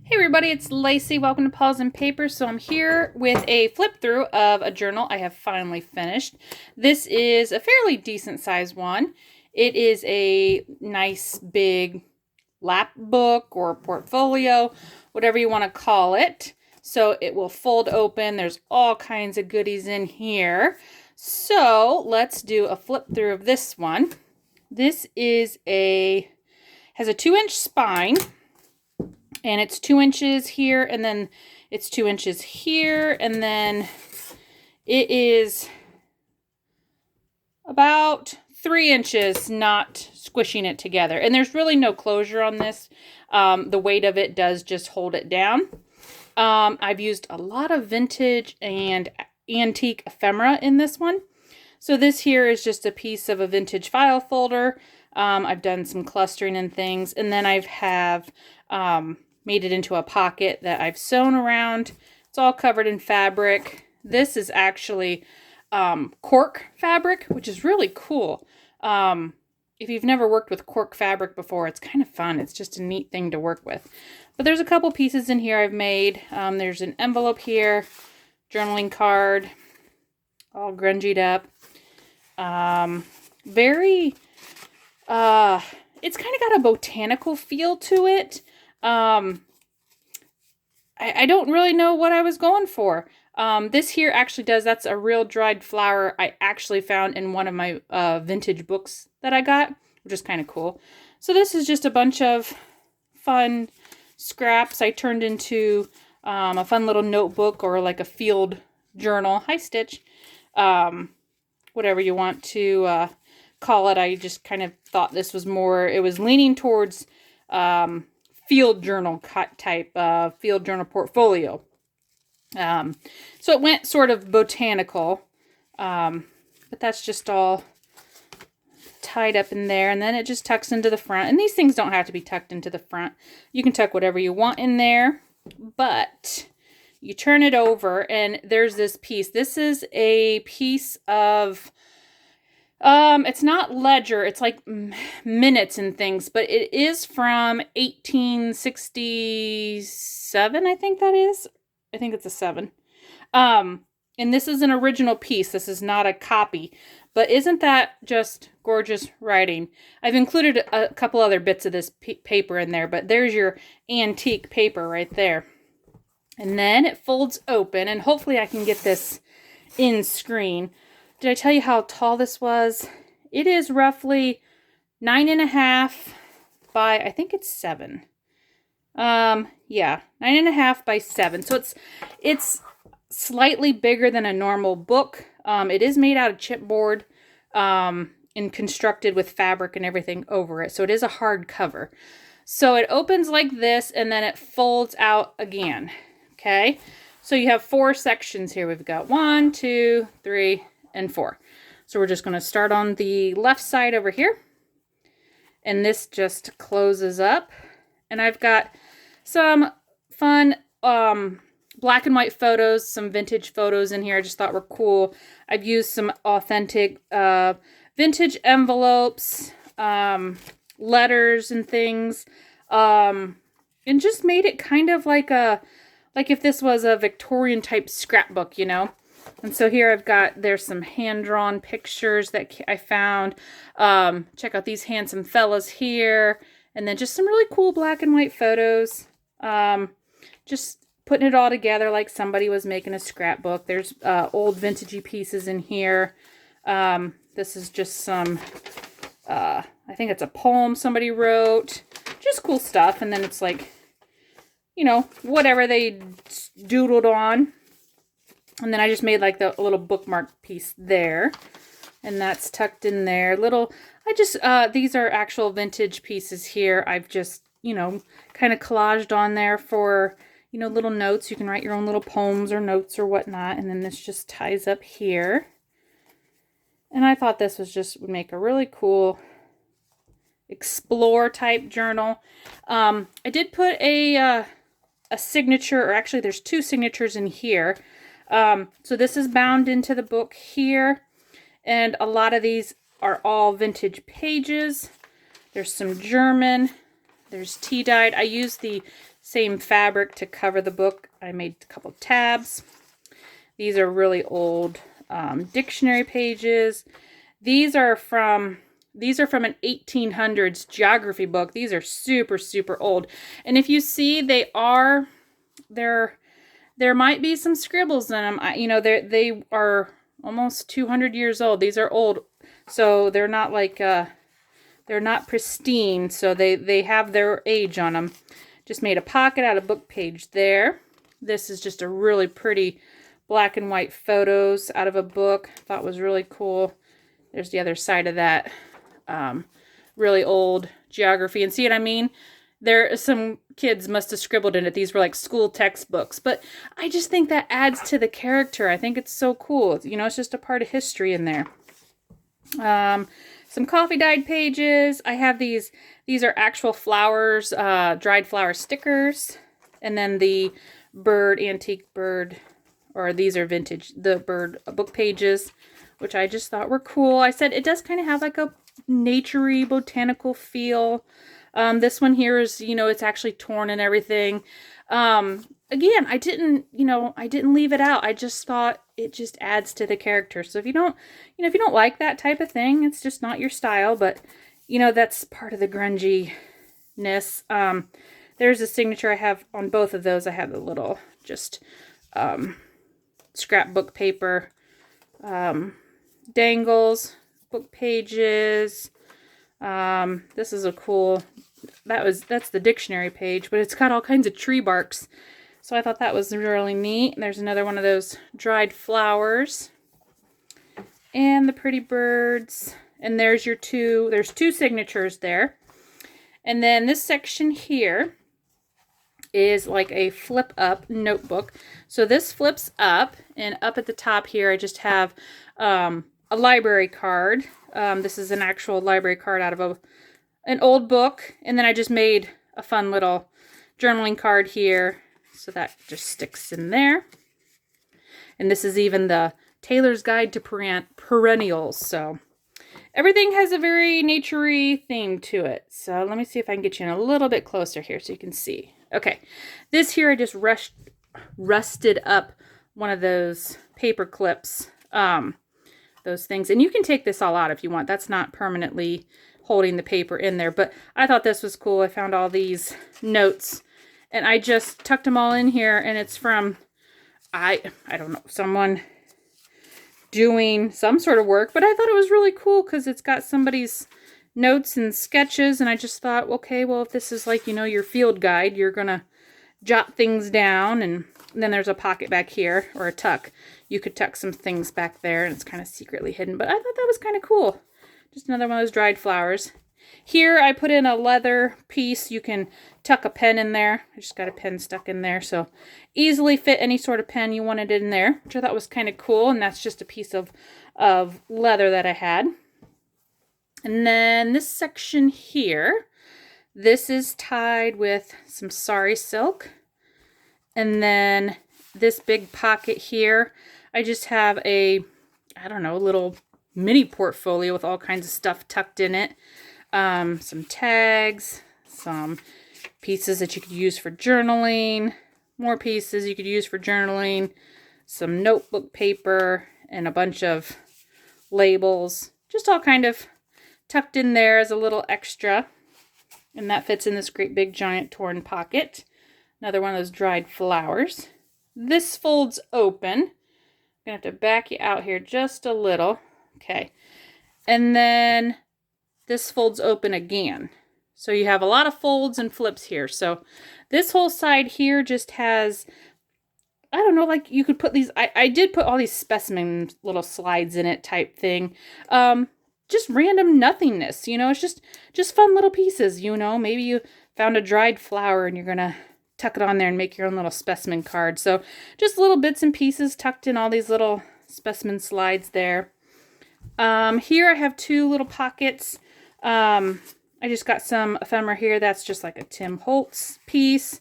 Hey everybody, it's Lacey. Welcome to Paws and Paper. So I'm here with a flip through of a journal I have finally finished. This is a fairly decent size one. It is a nice big lap book or portfolio, whatever you want to call it. So it will fold open. There's all kinds of goodies in here. So let's do a flip through of this one. This is has a 2-inch spine. And it's 2 inches here, and then it's 2 inches here, and then it is about 3 inches, not squishing it together. And there's really no closure on this. The weight of it does just hold it down. I've used a lot of vintage and antique ephemera in this one. So this here is just a piece of a vintage file folder. I've done some clustering and things, and then I have made it into a pocket that I've sewn around. It's all covered in fabric. This is actually cork fabric, which is really cool. If you've never worked with cork fabric before, it's kind of fun. It's just a neat thing to work with. But there's a couple pieces in here I've made. There's an envelope here, journaling card, all grungied up. It's kind of got a botanical feel to it. I don't really know what I was going for. This here actually that's a real dried flower I actually found in one of my vintage books that I got, which is kind of cool. So this is just a bunch of fun scraps I turned into a fun little notebook or like a field journal. Hi, Stitch. Whatever you want to call it. I just kind of thought this was more, it was leaning towards field journal type, field journal portfolio. So it went sort of botanical, but that's just all tied up in there, and then it just tucks into the front. And these things don't have to be tucked into the front. You can tuck whatever you want in there, but you turn it over and there's this piece. This is a piece of it's not ledger, it's like minutes and things, but it is from 1867, I think that is. I think it's a 7. And this is an original piece. This is not a copy. But isn't that just gorgeous writing? I've included a couple other bits of this paper in there, but there's your antique paper right there. And then it folds open, and hopefully I can get this in screen. Did I tell you how tall this was? It is roughly 9.5 by, I think it's 7. Yeah, 9.5 by 7. So it's slightly bigger than a normal book. It is made out of chipboard and constructed with fabric and everything over it. So it is a hard cover. So it opens like this, and then it folds out again. Okay, so you have 4 sections here. We've got 1, 2, 3, and 4. So we're just going to start on the left side over here, and this just closes up. And I've got some fun black and white photos, some vintage photos in here I just thought were cool. I've used some authentic vintage envelopes, letters and things, and just made it kind of like if this was a Victorian type scrapbook, you know. And so here there's some hand-drawn pictures that I found. Check out these handsome fellas here. And then just some really cool black and white photos. Just putting it all together like somebody was making a scrapbook. There's old vintagey pieces in here. This is just some, I think it's a poem somebody wrote. Just cool stuff. And then it's like, you know, whatever they doodled on. And then I just made like a little bookmark piece there. And that's tucked in there. These are actual vintage pieces here. I've just, you know, kind of collaged on there for, you know, little notes. You can write your own little poems or notes or whatnot. And then this just ties up here. And I thought this would make a really cool explore type journal. I did put a signature, or actually there's 2 signatures in here. So this is bound into the book here, and a lot of these are all vintage pages. There's some German, there's tea dyed. I use the same fabric to cover the book. I made a couple tabs. These are really old dictionary pages. These are from an 1800s geography book. These are super, super old. And if you see, there might be some scribbles in them. You know, they are almost 200 years old. These are old, so they're not like they're not pristine. So they have their age on them. Just made a pocket out of book page there. This is just a really pretty black and white photos out of a book. Thought was really cool. There's the other side of that. Really old geography. And see what I mean? Some kids must have scribbled in it. These were like school textbooks. But I just think that adds to the character. I think it's so cool. You know, it's just a part of history in there. Some coffee dyed pages. I have these. These are actual flowers, dried flower stickers. And then the antique bird, or these are vintage, the bird book pages, which I just thought were cool. I said it does kind of have like a nature-y, botanical feel. This one here is, you know, it's actually torn and everything. Again, I didn't leave it out. I just thought it just adds to the character. So if you don't like that type of thing, it's just not your style, but you know, that's part of the grunginess. There's a signature I have on both of those. I have the little just scrapbook paper, dangles, book pages. This is a cool, that's the dictionary page, but it's got all kinds of tree barks. So I thought that was really neat. And there's another one of those dried flowers and the pretty birds. And there's there's two signatures there. And then this section here is like a flip up notebook. So this flips up, and up at the top here I just have a library card. This is an actual library card out of an old book. And then I just made a fun little journaling card here. So that just sticks in there. And this is even the Taylor's Guide to Perennials. So everything has a very nature-y theme to it. So let me see if I can get you in a little bit closer here so you can see. Okay, this here I just rusted up one of those paper clips, those things. And you can take this all out if you want. That's not permanently holding the paper in there. But I thought this was cool. I found all these notes, and I just tucked them all in here. And it's from, I don't know, someone doing some sort of work. But I thought it was really cool because it's got somebody's notes and sketches. And I just thought, okay, well, if this is like, you know, your field guide, you're going to jot things down. And then there's a pocket back here, or a tuck. You could tuck some things back there, and it's kind of secretly hidden. But I thought that was kind of cool. Just another one of those dried flowers. Here I put in a leather piece. You can tuck a pen in there. I just got a pen stuck in there, so easily fit any sort of pen you wanted in there, which I thought was kind of cool. And that's just a piece of leather that I had. And then this section here, this is tied with some sari silk. And then this big pocket here, I just have a little mini portfolio with all kinds of stuff tucked in it. Some tags, some pieces that you could use for journaling, more pieces you could use for journaling, some notebook paper, and a bunch of labels. Just all kind of tucked in there as a little extra. And that fits in this great big giant torn pocket. Another one of those dried flowers. This folds open. I'm gonna have to back you out here just a little. Okay. And then this folds open again. So you have a lot of folds and flips here. So this whole side here just has, I don't know, like you could put these, I did put all these specimen little slides in it type thing. Just random nothingness, you know, it's just fun little pieces, you know. Maybe you found a dried flower and you're going to tuck it on there and make your own little specimen card. So just little bits and pieces tucked in all these little specimen slides there. Here I have two little pockets. I just got some ephemera here. That's just like a Tim Holtz piece.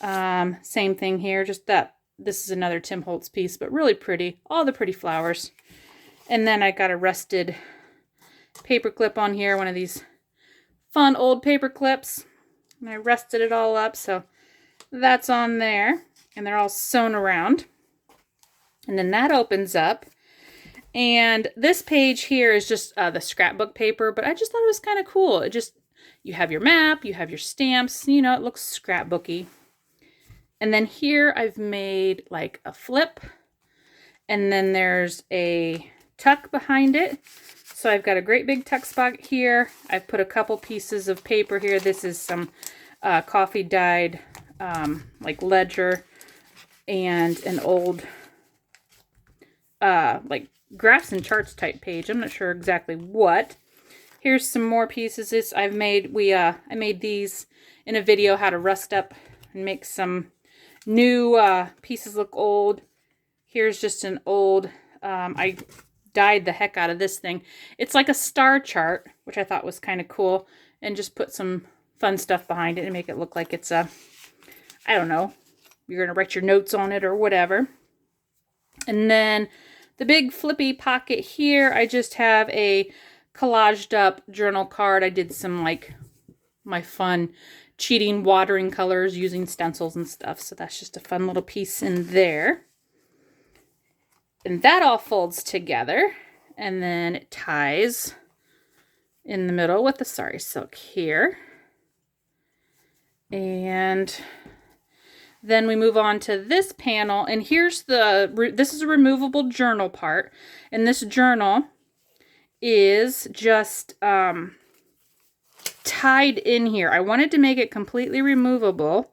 Same thing here, just that this is another Tim Holtz piece, but really pretty. All the pretty flowers. And then I got a rusted paper clip on here, one of these fun old paper clips. And I rusted it all up, so that's on there, and they're all sewn around. And then that opens up. And this page here is just the scrapbook paper, but I just thought it was kind of cool. It just, you have your map, you have your stamps, you know, it looks scrapbooky. And then here I've made like a flip, and then there's a tuck behind it. So I've got a great big tuck spot here. I've put a couple pieces of paper here. This is some coffee dyed like ledger and an old like graphs and charts type page. I'm not sure exactly what. Here's some more pieces. I made these in a video, how to rust up and make some new pieces look old. Here's just an old, I dyed the heck out of this thing. It's like a star chart, which I thought was kind of cool, and just put some fun stuff behind it and make it look like it's a, I don't know, you're going to write your notes on it or whatever. And then the big flippy pocket here, I just have a collaged up journal card. I did some like my fun cheating watering colors using stencils and stuff. So that's just a fun little piece in there. And that all folds together. And then it ties in the middle with the sari silk here. And then we move on to this panel, and here's this is a removable journal part, and this journal is just tied in here. I wanted to make it completely removable,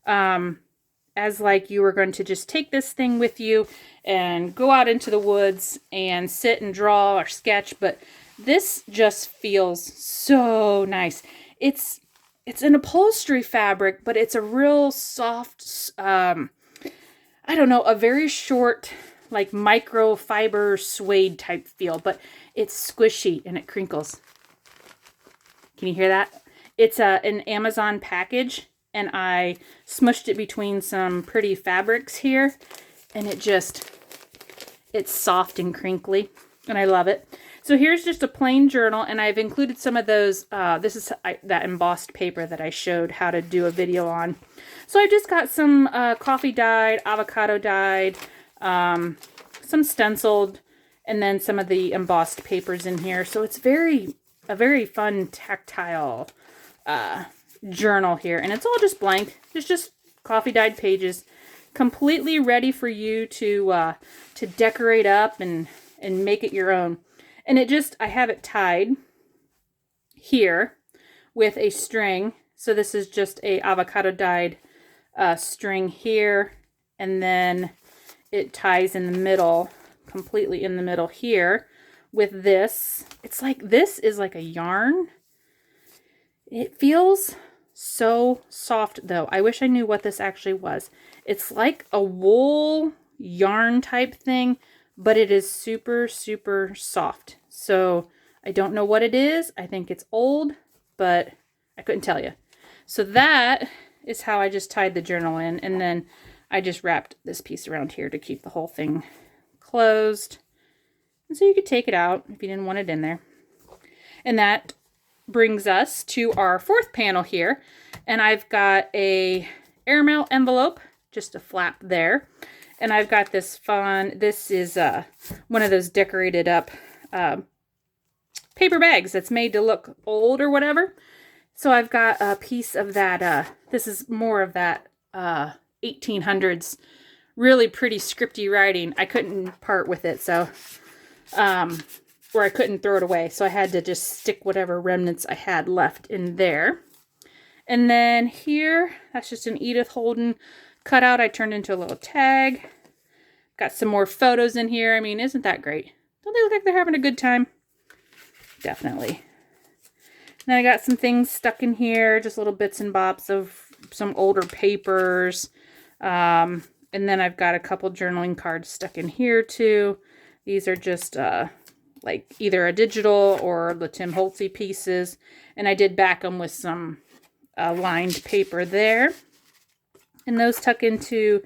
as like you were going to just take this thing with you and go out into the woods and sit and draw or sketch, but this just feels so nice. It's an upholstery fabric, but it's a real soft, I don't know, a very short, like microfiber suede type feel, but it's squishy and it crinkles. Can you hear that? It's an Amazon package, and I smushed it between some pretty fabrics here, and it's soft and crinkly, and I love it. So here's just a plain journal, and I've included some of those, this is that embossed paper that I showed how to do a video on. So I've just got some coffee dyed, avocado dyed, some stenciled, and then some of the embossed papers in here. So it's a very fun tactile journal here, and it's all just blank. It's just coffee dyed pages, completely ready for you to decorate up and make it your own. And I have it tied here with a string. So this is just a avocado dyed string here, and then it ties in the middle, completely in the middle here with this. This is like a yarn. It feels so soft though. I wish I knew what this actually was. It's like a wool yarn type thing, but it is super, super soft. So I don't know what it is. I think it's old, but I couldn't tell you. So that is how I just tied the journal in. And then I just wrapped this piece around here to keep the whole thing closed. And so you could take it out if you didn't want it in there. And that brings us to our fourth panel here. And I've got a airmail envelope, just a flap there. And I've got this this is one of those decorated up paper bags that's made to look old or whatever. So I've got a piece of that, this is more of that 1800s, really pretty scripty writing. I couldn't part with it, so, or I couldn't throw it away. So I had to just stick whatever remnants I had left in there. And then here, that's just an Edith Holden cutout I turned into a little tag. Got some more photos in here. I mean, isn't that great? Don't they look like they're having a good time? Definitely. Then I got some things stuck in here, just little bits and bobs of some older papers. And then I've got a couple journaling cards stuck in here too. These are just like either a digital or the Tim Holtzy pieces. And I did back them with some lined paper there. And those tuck into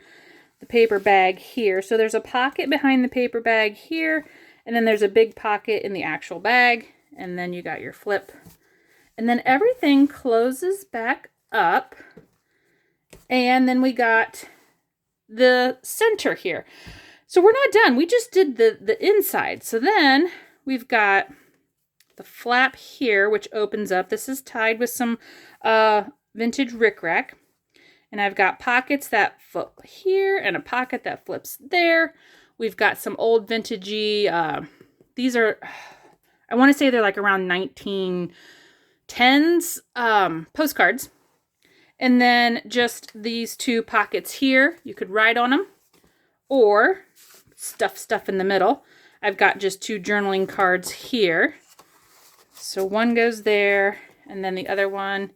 the paper bag here. So there's a pocket behind the paper bag here, and then there's a big pocket in the actual bag, and then you got your flip. And then everything closes back up, And then we got the center here. So we're not done. We just did the inside. So then we've got the flap here, which opens up. This is tied with some vintage rickrack. And I've got pockets that flip here and a pocket that flips there. We've got some old vintagey, these are, I want to say they're like around 1910s postcards. And then just these two pockets here, you could write on them or stuff in the middle. I've got just two journaling cards here. So one goes there and then the other one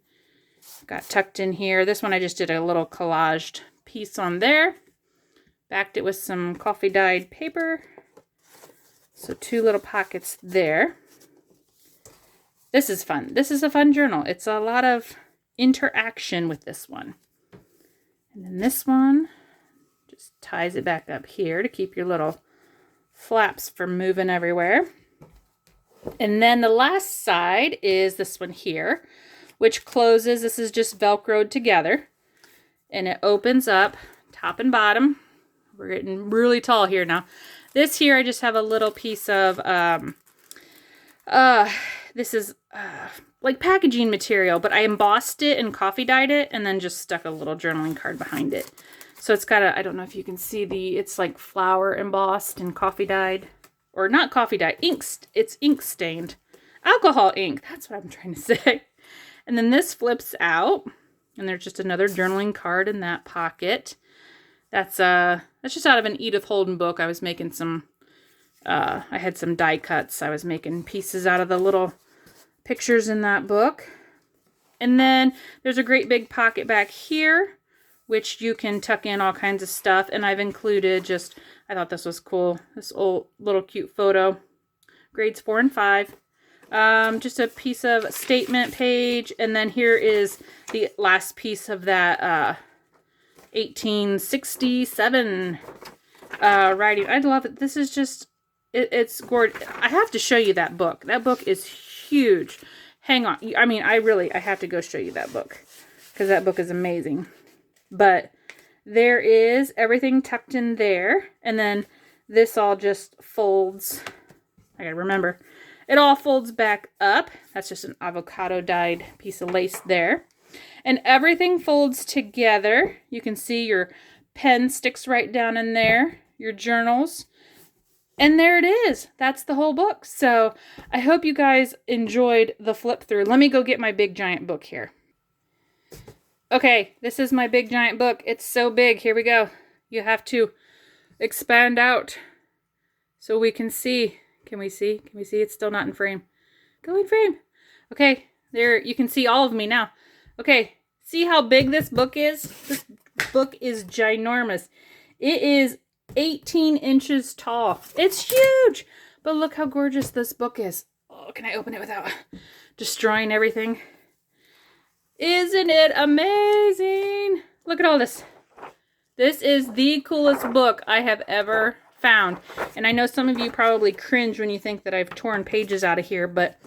got tucked in here. This one I just did a little collaged piece on there. Backed it with some coffee dyed paper. So two little pockets there. This is fun. This is a fun journal. It's a lot of interaction with this one. And then this one just ties it back up here to keep your little flaps from moving everywhere. And then the last side is this one here, which closes. This is just Velcroed together. And it opens up top and bottom. We're getting really tall here now. This here, I just have a little piece of, this is like packaging material, but I embossed it and coffee dyed it and then just stuck a little journaling card behind it. So it's got a, I don't know if you can see it's like flower embossed and coffee dyed. Or not coffee dye, it's ink stained. Alcohol ink, that's what I'm trying to say. And then this flips out, and there's just another journaling card in that pocket. That's just out of an Edith Holden book. I was making some, I had some die cuts. I was making pieces out of the little pictures in that book. And then there's a great big pocket back here, which you can tuck in all kinds of stuff. And I've included just, I thought this was cool, this old little cute photo, grades 4 and 5. Just a piece of statement page. And then here is the last piece of that 1867 writing. I love it. This is just, it's gorgeous. I have to show you that book. That book is huge. Hang on. I mean, I have to go show you that book because that book is amazing. But there is everything tucked in there. And then this all just folds. I gotta remember. It all folds back up. That's just an avocado dyed piece of lace there. And everything folds together. You can see your pen sticks right down in there. Your journals. And there it is. That's the whole book. So I hope you guys enjoyed the flip through. Let me go get my big giant book here. Okay, this is my big giant book. It's so big. Here we go. You have to expand out so we can see. Can we see? Can we see? It's still not in frame. Go in frame. Okay, there you can see all of me now. Okay, see how big this book is? This book is ginormous. It is 18 inches tall. It's huge. But look how gorgeous this book is. Oh, can I open it without destroying everything? Isn't it amazing? Look at all this. This is the coolest book I have ever found. And I know some of you probably cringe when you think that I've torn pages out of here, but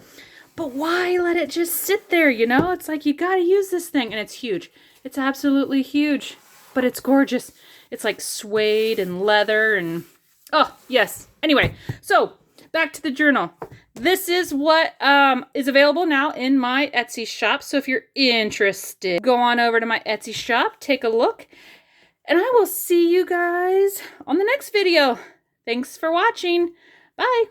why let it just sit there, you know? It's like you gotta use this thing, and it's huge. It's absolutely huge, but it's gorgeous. It's like suede and leather and, oh, yes. Anyway, so back to the journal. This is what is available now in my Etsy shop. So if you're interested, go on over to my Etsy shop, take a look, and I will see you guys on the next video. Thanks for watching. Bye.